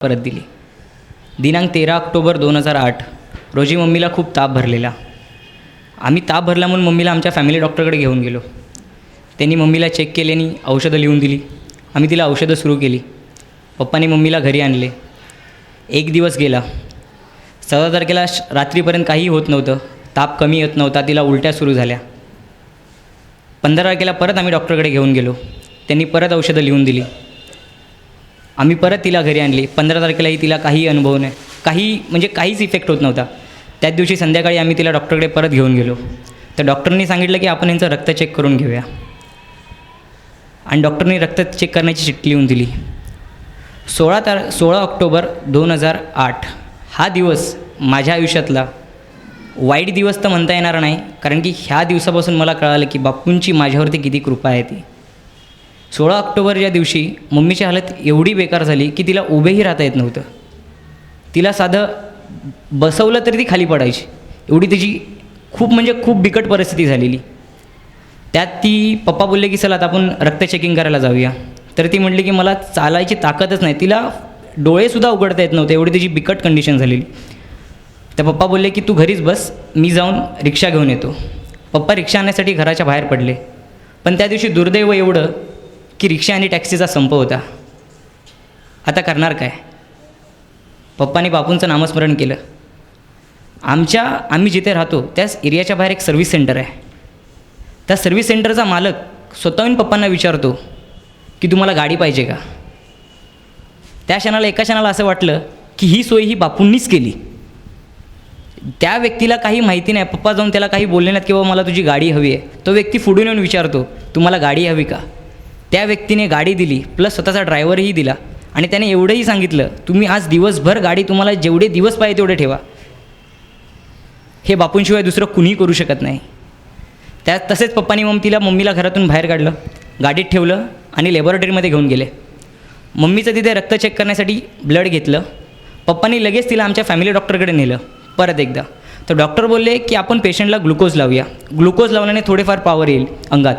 परत दिली. दिनांक 13 ऑक्टोबर 2008 रोजी मम्मीला खूप ताप भरलेला. आम्ही ताप भरला म्हणून मम्मीला आमच्या फॅमिली डॉक्टरकडे घेऊन गेलो. त्यांनी मम्मीला चेक केले आणि औषधं लिहून दिली. आम्ही तिला औषधं सुरू केली. पप्पांनी मम्मीला घरी आणले. एक दिवस गेला. 14 तारखेला रात्रीपर्यंत काहीही होत नव्हतं. ताप कमी येत नव्हता. तिला उलट्या सुरू झाल्या. 15 तारखेला परत आम्ही डॉक्टरकडे घेऊन गेलो. त्यांनी परत औषधं लिहून दिली. आम्ही परत तिला घरी आणली. 15 तारखेलाही तिला काही अनुभव नाही, काहीच इफेक्ट होत नव्हता. त्याच दिवशी संध्याकाळी आम्ही तिला डॉक्टरकडे परत घेऊन गेलो. तर डॉक्टरनी सांगितलं की आपण यांचं रक्त चेक करून घेऊया. आणि डॉक्टरनी रक्त चेक करण्याची चिठ्ठी लिहून दिली. 16 ऑक्टोबर 2008 हा दिवस माझ्या आयुष्यातला वाईट दिवस तर म्हणता येणार नाही, कारण की ह्या दिवसापासून मला कळालं की बापूंची माझ्यावरती किती कृपा आहे ती. 16 ऑक्टोबर या दिवशी मम्मीची हालत एवढी बेकार झाली की तिला उभेही राहता येत नव्हतं. तिला साधं बसवलं तरी ती खाली पडायची. एवढी तिची खूप बिकट परिस्थिती झालेली. त्यात ती पप्पा बोलले की चला आता आपण रक्त चेकिंग करायला जाऊया. तर ती म्हटली की मला चालायची ताकदच नाही. तिला डोळेसुद्धा उघडता येत नव्हते, एवढी तिची बिकट कंडिशन झालेली. तर पप्पा बोलले की तू घरीच बस, मी जाऊन रिक्षा घेऊन येतो. पप्पा रिक्षा आणण्यासाठी घराच्या बाहेर पडले. पण त्या दिवशी दुर्दैव एवढं की रिक्षा आणि टॅक्सीचा संप होता. आता करणार काय? पप्पांनी बापूंचं नामस्मरण केलं. आम्ही जिथे राहतो त्याच एरियाच्या बाहेर एक सर्व्हिस सेंटर आहे. त्या सर्व्हिस सेंटरचा मालक स्वतःहून पप्पांना विचारतो की तुम्हाला गाडी पाहिजे का? त्या एका क्षणाला असं वाटलं की ही सोय ही बापूंनीच केली. त्या व्यक्तीला काही माहिती नाही. पप्पा जाऊन त्याला काही बोलले नाहीत की बाबा मला तुझी गाडी हवी आहे. तो व्यक्ती पुढून येऊन विचारतो तुम्हाला गाडी हवी का? त्या व्यक्तीने गाडी दिली, प्लस स्वतःचा ड्रायव्हरही दिला. आणि त्याने एवढंही सांगितलं तुम्ही आज दिवसभर गाडी तुम्हाला जेवढे दिवस पाहिजे तेवढे ठेवा. हे बापूंशिवाय दुसरं कुणीही करू शकत नाही. तसेच पप्पांनी मम्मीला घरातून बाहेर काढलं, गाडीत ठेवलं आणि लॅबॉरेटरीमध्ये घेऊन गेले. मम्मीचं तिथे रक्त चेक करण्यासाठी ब्लड घेतलं. पप्पांनी लगेच तिला आमच्या फॅमिली डॉक्टरकडे नेलं परत एकदा. तर डॉक्टर बोलले की आपण पेशंटला ग्लुकोज लावूया. ग्लुकोज लावल्याने थोडेफार पॉवर येईल अंगात.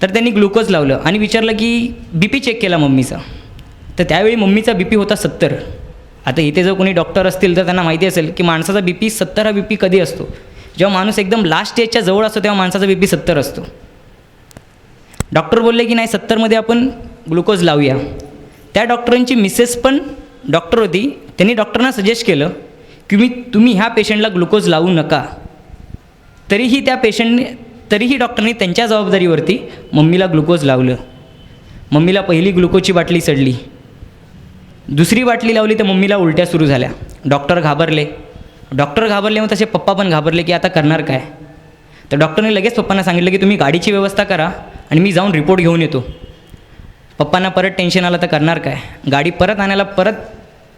तर त्यांनी ग्लुकोज लावलं आणि विचारलं की BP चेक केला मम्मीचा. तर त्यावेळी मम्मीचा BP होता 70. आता इथे जर कोणी डॉक्टर असतील तर त्यांना माहिती असेल की माणसाचा BP 70 हा BP कधी असतो? जेव्हा माणूस एकदम लास्ट स्टेजच्या जवळ असतो तेव्हा माणसाचा BP 70 असतो. डॉक्टर बोलले की नाही 70मध्ये आपण ग्लुकोज लावूया. त्या डॉक्टरांची मिसेस पण डॉक्टर होती. त्यांनी डॉक्टरांना सजेस्ट केलं की तुम्ही ह्या पेशंटला ग्लुकोज लावू नका. तरीही डॉक्टरनी त्यांच्या जबाबदारीवरती मम्मीला ग्लुकोज लावलं. मम्मीला पहिली ग्लुकोजची बाटली चढली. दुसरी बाटली लावली तर मम्मीला उलट्या सुरू झाल्या. डॉक्टर घाबरले मग तसे पप्पा पण घाबरले की आता करणार काय? तर डॉक्टरने लगेच पप्पांना सांगितलं की तुम्ही गाडीची व्यवस्था करा आणि मी जाऊन रिपोर्ट घेऊन येतो. पप्पांना परत टेन्शन आलं तर करणार काय? गाडी परत आणायला परत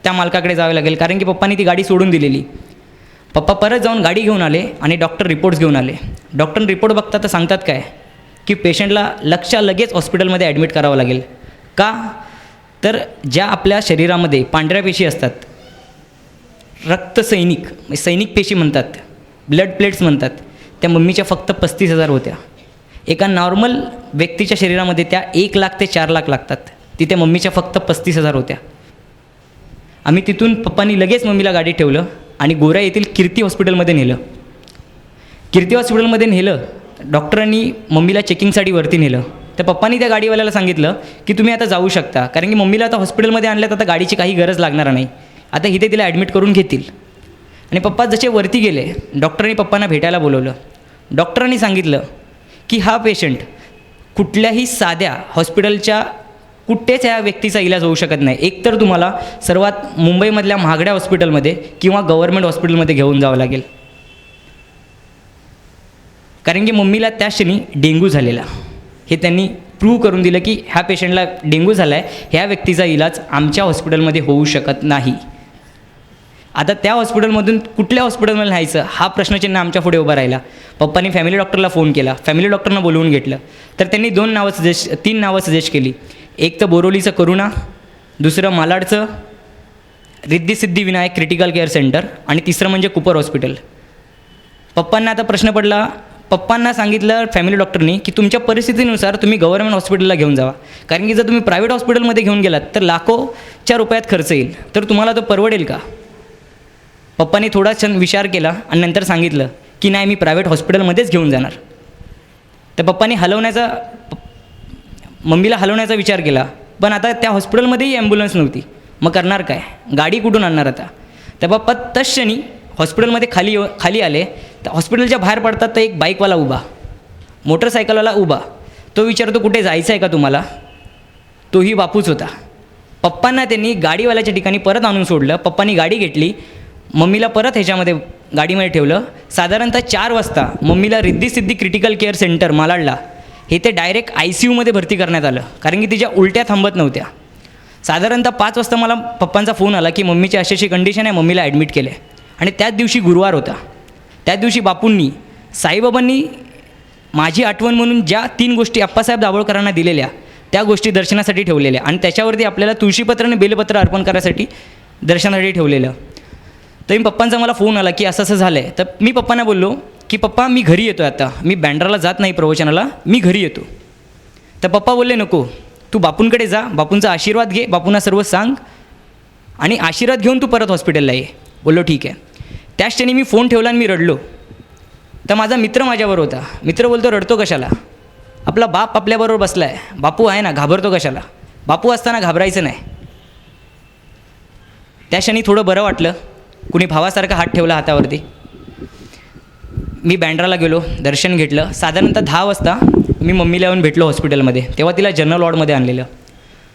त्या मालकाकडे जावे लागेल, कारण की पप्पांनी ती गाडी सोडून दिलेली. पप्पा परत जाऊन गाडी घेऊन आले आणि डॉक्टर रिपोर्ट्स घेऊन आले. डॉक्टर रिपोर्ट बघतात तर सांगतात काय की पेशंटला लगेच हॉस्पिटलमध्ये ॲडमिट करावं लागेल. का? तर ज्या आपल्या शरीरामध्ये पांढऱ्या पेशी असतात, सैनिक पेशी म्हणतात, ब्लड प्लेट्स म्हणतात, त्या मम्मीच्या फक्त 35,000 होत्या. एका नॉर्मल व्यक्तीच्या शरीरामध्ये त्या 1 लाख ते 4 लाख लागतात. तिथे मम्मीच्या फक्त 35,000 होत्या. आम्ही तिथून पप्पांनी लगेच मम्मीला गाडीत ठेवलं आणि गोऱ्या येथील कीर्ती हॉस्पिटलमध्ये नेलं. डॉक्टरांनी मम्मीला चेकिंगसाठी वरती नेलं. तर पप्पांनी त्या गाडीवाल्याला सांगितलं की तुम्ही आता जाऊ शकता, कारण की मम्मीला आता हॉस्पिटलमध्ये आणल्यात, आता गाडीची काही गरज लागणार नाही, आता इथे तिला ॲडमिट करून घेतील. आणि पप्पा जसे वरती गेले, डॉक्टरांनी पप्पांना भेटायला बोलवलं. डॉक्टरांनी सांगितलं की हा पेशंट कुठल्याही साध्या हॉस्पिटलच्या कुठेच ह्या व्यक्तीचा इलाज होऊ शकत नाही. एकतर तुम्हाला सर्वात मुंबईमधल्या महागड्या हॉस्पिटलमध्ये किंवा गव्हर्मेंट हॉस्पिटलमध्ये घेऊन जावं लागेल, कारण की मम्मीला त्या क्षणी डेंग्यू झालेला. हे त्यांनी प्रूव्ह करून दिलं की ह्या पेशंटला डेंग्यू झाला आहे, ह्या व्यक्तीचा इलाज आमच्या हॉस्पिटलमध्ये होऊ शकत नाही. आता त्या हॉस्पिटलमधून कुठल्या हॉस्पिटलमध्ये न्यायचं हा प्रश्नचिन्ह आमच्या पुढे उभा राहिला. पप्पांनी फॅमिली डॉक्टरला फोन केला. फॅमिली डॉक्टरना बोलवून घेतलं. तर त्यांनी 3 नावं सजेस्ट केली. एक तर बोरोलीचं करुणा, दुसरं मालाडचं Riddhi Siddhi Vinayak critical care centre आणि तिसरं म्हणजे कुपर हॉस्पिटल. पप्पांना आता प्रश्न पडला, पप्पांना सांगितलं फॅमिली डॉक्टरनी की तुमच्या परिस्थितीनुसार तुम्ही गव्हर्नमेंट हॉस्पिटलला घेऊन जावा, कारण की जर तुम्ही प्रायव्हेट हॉस्पिटलमध्ये घेऊन गेलात तर लाखोच्या रुपयात खर्च येईल, तर तुम्हाला तो परवडेल का? पप्पांनी थोडा क्षण विचार केला आणि नंतर सांगितलं की नाही, मी प्रायव्हेट हॉस्पिटलमध्येच घेऊन जाणार. तर पप्पांनी मम्मीला हलवण्याचा विचार केला, पण आता त्या हॉस्पिटलमध्येही ॲम्ब्युलन्स नव्हती. मग करणार काय? गाडी कुठून आणणार आता? तर पप्पा तत्क्षणी हॉस्पिटलमध्ये खाली आले. तर हॉस्पिटलच्या बाहेर पडतात तर एक बाईकवाला उभा, मोटरसायकलवाला उभा. तो विचारतो, कुठे जायचं आहे का तुम्हाला? तोही बापूच होता. पप्पांना त्यांनी गाडीवाल्याच्या ठिकाणी परत आणून सोडलं. पप्पांनी गाडी घेतली, मम्मीला परत ह्याच्यामध्ये गाडीमध्ये ठेवलं. साधारणतः 4 वाजता मम्मीला Riddhi Siddhi critical care centre मालाडला हे ते डायरेक्ट ICUमध्ये भरती करण्यात आलं, कारण की तिच्या उलट्या थांबत नव्हत्या. साधारणतः 5 वाजता मला पप्पांचा फोन आला की मम्मीची अशी कंडिशन आहे, मम्मीला ॲडमिट केलं आहे. आणि त्याच दिवशी गुरुवार होता. त्याच दिवशी बापूंनी, साईबाबांनी माझी आठवण म्हणून ज्या 3 गोष्टी अप्पासाहेब दाभोळकरांना दिलेल्या त्या गोष्टी दर्शनासाठी ठेवलेल्या, आणि त्याच्यावरती आपल्याला तुळशीपत्र आणि बेलपत्र अर्पण करायसाठी दर्शनासाठी ठेवलेलं. तर मी पप्पांचा मला फोन आला की असं झालं आहे. तर मी पप्पांना बोललो की पप्पा मी घरी येतो आता, मी बँड्राला जात नाही प्रवचनाला, मी घरी येतो. तर पप्पा बोलले नको, तू बापूंकडे जा, बापूंचा आशीर्वाद घे, बापूंना सर्व सांग आणि आशीर्वाद घेऊन तू परत हॉस्पिटलला ये. बोललो ठीक आहे. त्याच क्षणी मी फोन ठेवला आणि मी रडलो. तर माझा मित्र माझ्याबरोबर होता. मित्र बोलतो, रडतो कशाला? आपला बाप आपल्याबरोबर बसला आहे, बापू आहे ना, घाबरतो कशाला? बापू असताना घाबरायचं नाही. त्या क्षणी थोडं बरं वाटलं. कुणी भावासारखा हात ठेवला हातावरती. मी बँड्राला गेलो, दर्शन घेतलं. साधारणतः 10 वाजता मी मम्मीला येऊन भेटलो हॉस्पिटलमध्ये. तेव्हा तिला जनरल वॉर्डमध्ये आणलेलं.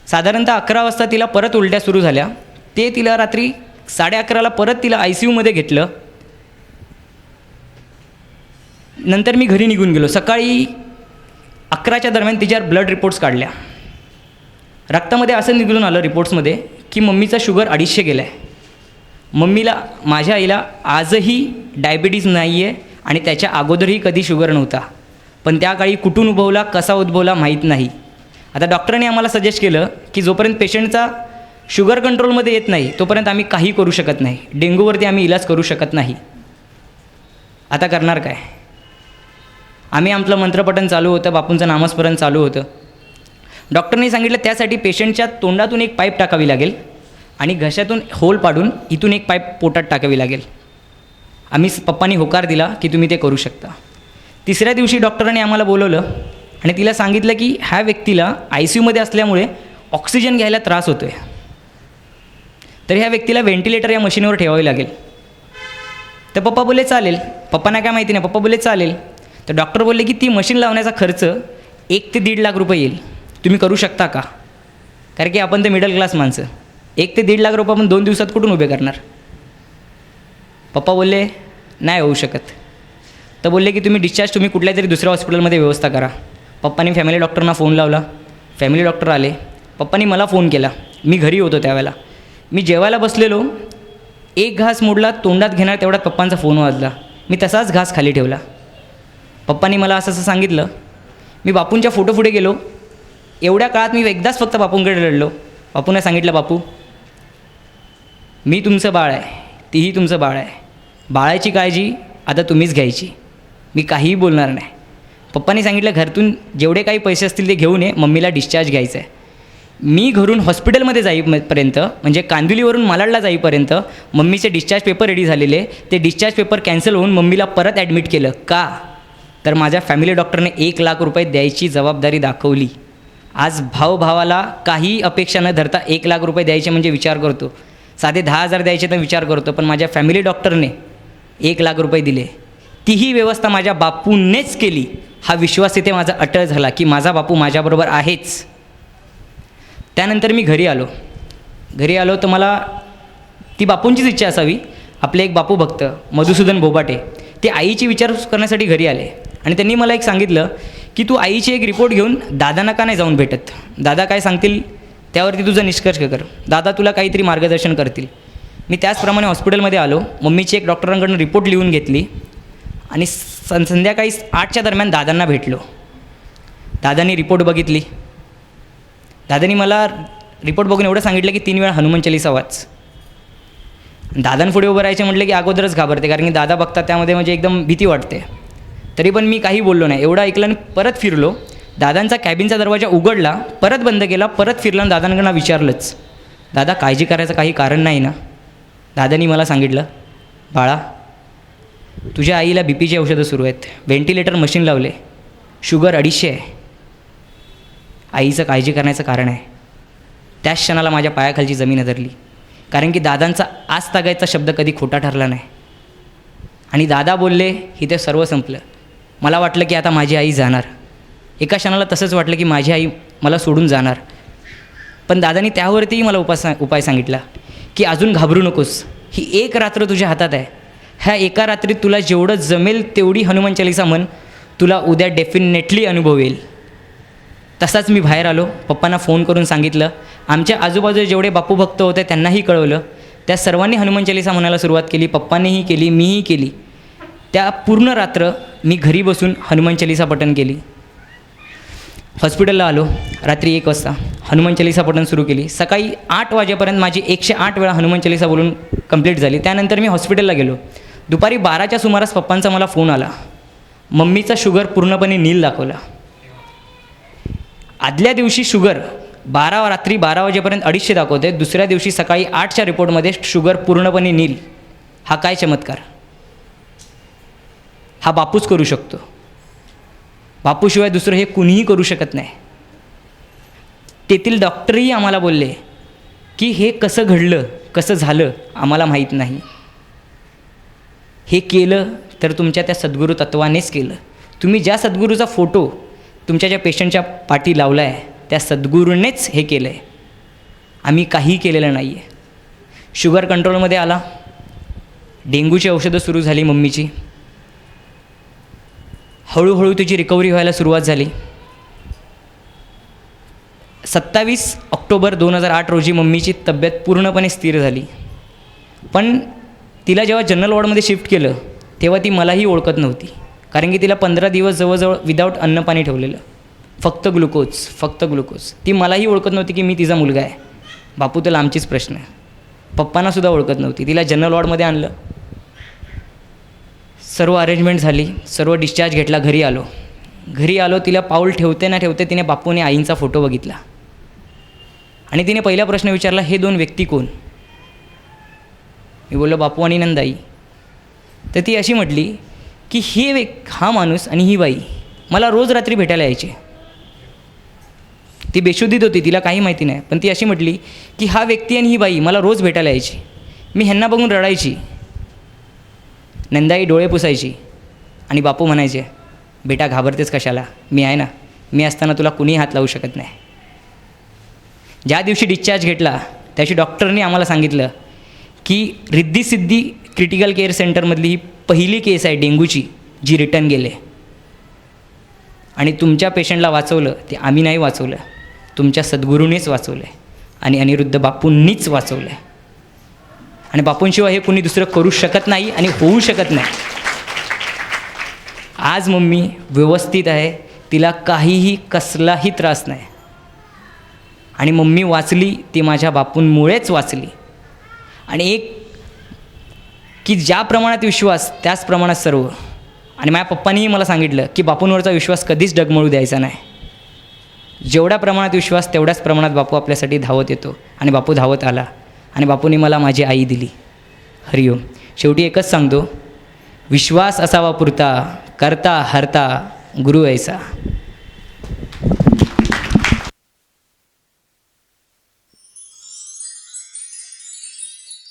साधारणतः 11 वाजता तिला परत उलट्या सुरू झाल्या. ते तिला रात्री 11:30ला परत तिला ICUमध्ये घेतलं. नंतर मी घरी निघून गेलो. सकाळी 11च्या दरम्यान तिच्यावर ब्लड रिपोर्ट्स काढल्या. रक्तामध्ये असं निघून आलं रिपोर्ट्समध्ये की मम्मीचा शुगर 250 गेला आहे. मम्मीला, माझ्या आईला आजही डायबिटीज नाही आहे आणि त्याच्या अगोदरही कधी शुगर नव्हता. पण त्या काळी कुठून उद्भवला, कसा उद्भवला माहीत नाही. आता डॉक्टरांनी आम्हाला सजेस्ट केलं की जोपर्यंत पेशंटचा शुगर कंट्रोलमध्ये येत नाही तोपर्यंत आम्ही काही करू शकत नाही. डेंग्यूवरती आम्ही इलाज करू शकत नाही. आता करणार काय? आम्ही आमचं मंत्रपठण चालू होतं, बापूंचं नामस्मरण चालू होतं. डॉक्टरने सांगितलं त्यासाठी पेशंटच्या तोंडातून एक पाईप टाकावी लागेल आणि घशातून होल पाडून इथून एक पाईप पोटात टाकावी लागेल. पप्पांनी होकार दिला की तुम्ही ते करू शकता. 3ऱ्या दिवशी डॉक्टरांनी आम्हाला बोलवलं आणि तिला सांगितलं की ह्या व्यक्तीला ICUमध्ये असल्यामुळे ऑक्सिजन घ्यायला त्रास होतो आहे, तर ह्या व्यक्तीला व्हेंटिलेटर या मशीनवर ठेवावी लागेल. तर पप्पा बोलले चालेल. पप्पांना काय माहिती नाही, पप्पा बोलले चालेल. तर डॉक्टर बोलले की ती मशीन लावण्याचा खर्च 1 ते 1.5 लाख रुपये येईल, तुम्ही करू शकता का? कारण की आपण ते मिडल क्लास माणसं, 1 ते 1.5 लाख रुपये आपण 2 दिवसात कुठून उभे करणार? पप्पा बोलले नाही होऊ शकत. तर बोलले की तुम्ही कुठल्या तरी दुसऱ्या हॉस्पिटलमध्ये व्यवस्था करा. पप्पांनी फॅमिली डॉक्टरना फोन लावला. फॅमिली डॉक्टर आले. पप्पांनी मला फोन केला. मी घरी होतो त्यावेळेला. मी जेवायला बसलेलो, एक घास मोडला, तोंडात घेणार तेवढ्यात पप्पांचा फोन वाजला. मी तसाच घास खाली ठेवला. पप्पांनी मला असं सांगितलं. मी बापूंच्या फोटोपुढे गेलो. एवढ्या काळात मी एकदाच फक्त बापूंकडे रडलो. बापूंना सांगितलं, बापू मी तुमचं बाळ आहे, तीही तुमचं बाळ आहे. बाळाची काळजी आता तुम्हीच घ्यायची, मी काहीही बोलणार नाही. पप्पांनी सांगितलं घरातून जेवढे काही पैसे असतील ते घेऊन ये, मम्मीला डिस्चार्ज घ्यायचं आहे. मी घरून हॉस्पिटलमध्ये जाईपर्यंत, म्हणजे कांदिवलीवरून मालाडला जाईपर्यंत मम्मीचे डिस्चार्ज पेपर रेडी झालेले. ते डिस्चार्ज पेपर कॅन्सल होऊन मम्मीला परत ॲडमिट केलं. का? तर माझ्या फॅमिली डॉक्टरने 1 लाख रुपये द्यायची जबाबदारी दाखवली. आज भावाला काही अपेक्षा न धरता 1 लाख रुपये द्यायचे म्हणजे विचार करतो. साधे 10,000 द्यायचे तर विचार करतो, पण माझ्या फॅमिली डॉक्टरने 1 लाख रुपये दिले. तीही व्यवस्था माझ्या बापूंनेच केली. हा विश्वास इथे माझा अटळ झाला की माझा बापू माझ्याबरोबर आहेच. त्यानंतर मी घरी आलो तर मला ती बापूंचीच इच्छा असावी. आपले एक बापू भक्त मधुसूदन बोबाटे ते आईची विचार करण्यासाठी घरी आले आणि त्यांनी मला एक सांगितलं की तू आईची एक रिपोर्ट घेऊन दादांना का नाही जाऊन भेटत, दादा काय सांगतील त्यावरती तुझा निष्कर्ष कर, दादा तुला काहीतरी मार्गदर्शन करतील. मी त्याचप्रमाणे हॉस्पिटलमध्ये आलो. मम्मीची एक डॉक्टरांकडून रिपोर्ट लिहून घेतली आणि संध्याकाळी 8च्या दरम्यान दादांना भेटलो. दादांनी रिपोर्ट बघितली. दादांनी मला रिपोर्ट बघून एवढं सांगितलं की 3 वेळा हनुमान चालीसा वाच. दादांपुढे उभं राहायचे म्हटलं की अगोदरच घाबरते, कारण की दादा बघतात त्यामध्ये म्हणजे एकदम भीती वाटते. तरी पण मी काही बोललो नाही. एवढं ऐकलं आणि परत फिरलो. दादांचा कॅबिनचा दरवाजा उघडला, परत बंद केला, परत फिरला आणि दादांकडनं विचारलंच, दादा काळजी करायचं काही कारण नाही ना? दादांनी मला सांगितलं, बाळा तुझ्या आईला बीपीची औषधं सुरू आहेत, व्हेंटिलेटर मशीन लावले, शुगर 250 आहे, आईचं काळजी करण्याचं कारण आहे. त्याच क्षणाला माझ्या पायाखालची जमीन हदरली. कारण की दादांचा आज तागायचा शब्द कधी खोटा ठरला नाही. आणि दादा बोलले की ते सर्व संपलं. मला वाटलं की आता माझी आई जाणार. एका क्षणाला तसंच वाटलं की माझी आई मला सोडून जाणार. पण दादांनी त्यावरतीही मला उपाय सांगितला की अजून घाबरू नकोस, ही एक रात्र तुझ्या हातात आहे. ह्या एका रात्रीत तुला जेवढं जमेल तेवढी हनुमान चालीसा म्हण, तुला उद्या डेफिनेटली अनुभव येईल. तसाच मी बाहेर आलो. पप्पांना फोन करून सांगितलं. आमच्या आजूबाजूला जेवढे बापू भक्त होते त्यांनाही कळवलं. त्या सर्वांनी हनुमान चालीसा म्हणायला सुरुवात केली. पप्पांनीही केली, मीही केली. त्या पूर्ण रात्र मी घरी बसून हनुमान चालीसा पठण केली. हॉस्पिटलला आलो रात्री 1 वाजता. हनुमान चालीसा पठण सुरू केली. सकाळी 8 वाजेपर्यंत माझी 108 वेळा हनुमान चालीसा बोलून कंप्लीट झाली. त्यानंतर मी हॉस्पिटलला गेलो. दुपारी 12च्या सुमारास पप्पांचा मला फोन आला. मम्मीचा शुगर पूर्णपणे नील दाखवला. आदल्या दिवशी शुगर रात्री 12 वाजेपर्यंत 250 दाखवते. दुसऱ्या दिवशी सकाळी 8च्या रिपोर्टमध्ये शुगर पूर्णपणे नील. हा काय चमत्कार! हा बापूच करू शकतो. बापूशिवाय दुसरं हे कुणीही करू शकत नाही. तेथील डॉक्टरही आम्हाला बोलले की हे कसं घडलं, कसं झालं आम्हाला माहीत नाही. हे केलं तर तुमच्या त्या सद्गुरू तत्वानेच केलं. तुम्ही ज्या सद्गुरूचा फोटो तुमच्या ज्या पेशंटच्या पाठी लावला आहे त्या सद्गुरूनेच हे केलं आहे. आम्ही काहीही केलेलं नाही आहे. शुगर कंट्रोलमध्ये आला. डेंग्यूची औषधं सुरू झाली मम्मीची. हळूहळू तिची रिकव्हरी व्हायला सुरुवात झाली. 27 ऑक्टोबर 2008 रोजी मम्मीची तब्येत पूर्णपणे स्थिर झाली. पण तिला जेव्हा जनरल वॉर्डमध्ये शिफ्ट केलं तेव्हा ती मलाही ओळखत नव्हती. कारण की तिला 15 दिवस जवळजवळ विदाऊट अन्न पाणी ठेवलेलं, फक्त ग्लुकोज. ती मलाही ओळखत नव्हती की मी तिचा मुलगा आहे. बापू तर लांबचीच प्रश्न आहे. पप्पांनासुद्धा ओळखत नव्हती. तिला जनरल वॉर्डमध्ये आणलं. सर्व अरेंजमेंट झाली. सर्व डिस्चार्ज घेतला. घरी आलो. तिला पाऊल ठेवते ना ठेवते तिने बापूने आईंचा फोटो बघितला. आणि तिने पहिला प्रश्न विचारला, हे 2 व्यक्ती कोण? मी बोललो, बापू आणि नंदाई. तर ती अशी म्हटली की हा माणूस आणि ही बाई मला रोज रात्री भेटायला यायचे. ती बेशुद्धीत होती, तिला काही माहिती नाही. पण ती अशी म्हटली की हा व्यक्ती आणि ही बाई मला रोज भेटायला यायची. मी ह्यांना बघून रडायची. नंदाई डोळे पुसायची आणि बापू म्हणायचे, बेटा घाबरतेच कशाला, मी आहे ना, मी असताना तुला कुणीही हात लावू शकत नाही. ज्या दिवशी डिस्चार्ज घेतला त्या दिवशी डॉक्टरनी आम्हाला सांगितलं की रिद्धी सिद्धी क्रिटिकल केअर सेंटरमधली ही पहिली केस आहे डेंग्यूची जी रिटर्न गेले. आणि तुमच्या पेशंटला वाचवलं ते आम्ही नाही वाचवलं, तुमच्या सद्गुरूनेच वाचवलं आहे आणि अनिरुद्ध बापूंनीच वाचवलं आहे. आणि बापूंशिवाय हे कुणी दुसरं करू शकत नाही आणि होऊ शकत नाही. आज मम्मी व्यवस्थित आहे. तिला काहीही कसलाही त्रास नाही. आणि मम्मी वाचली ती माझ्या बापूंमुळेच वाचली. आणि एक की ज्या प्रमाणात विश्वास त्याच प्रमाणात सर्व. आणि माझ्या पप्पांनीही मला सांगितलं की बापूंवरचा विश्वास कधीच डगमळू द्यायचा नाही. जेवढ्या प्रमाणात विश्वास तेवढ्याच प्रमाणात बापू आपल्यासाठी धावत येतो. आणि बापू धावत आला आणि बापूंनी मला माझी आई दिली. हरिओम. शेवटी एकच सांगतो, विश्वास असावा पुरता, करता हरता गुरु ऐसा.